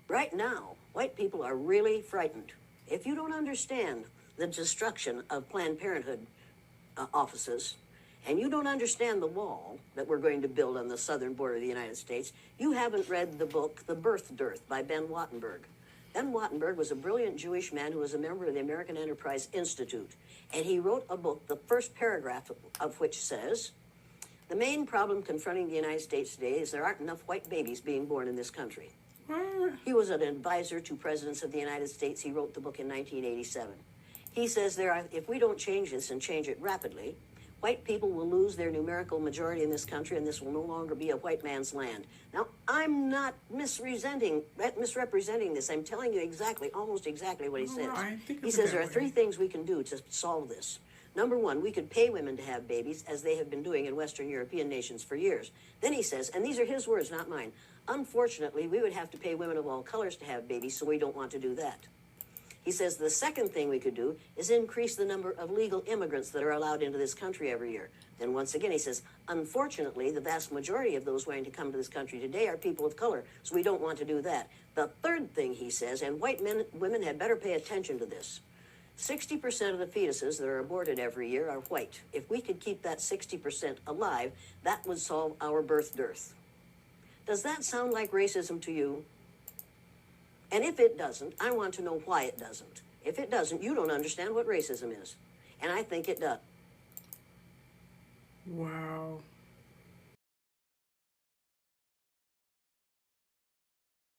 Right now, white people are really frightened. If you don't understand the destruction of Planned Parenthood offices, and you don't understand the wall that we're going to build on the southern border of the United States, you haven't read the book, The Birth Dearth by Ben Wattenberg. Ben Wattenberg was a brilliant Jewish man who was a member of the American Enterprise Institute. And he wrote a book, the first paragraph of which says, the main problem confronting the United States today is there aren't enough white babies being born in this country. He was an advisor to presidents of the United States. He wrote the book in 1987. He says if we don't change this and change it rapidly, white people will lose their numerical majority in this country, and this will no longer be a white man's land. Now, I'm not misrepresenting this. I'm telling you almost exactly what he says. He says there are three things we can do to solve this. Number one, we could pay women to have babies, as they have been doing in Western European nations for years. Then he says, and these are his words, not mine, unfortunately, we would have to pay women of all colors to have babies, so we don't want to do that. He says the second thing we could do is increase the number of legal immigrants that are allowed into this country every year. Then once again, he says, unfortunately, the vast majority of those wanting to come to this country today are people of color, so we don't want to do that. The third thing he says, and women had better pay attention to this, 60% of the fetuses that are aborted every year are white. If we could keep that 60% alive, that would solve our birth dearth. Does that sound like racism to you? And if it doesn't, I want to know why it doesn't. If it doesn't, you don't understand what racism is. And I think it does. Wow.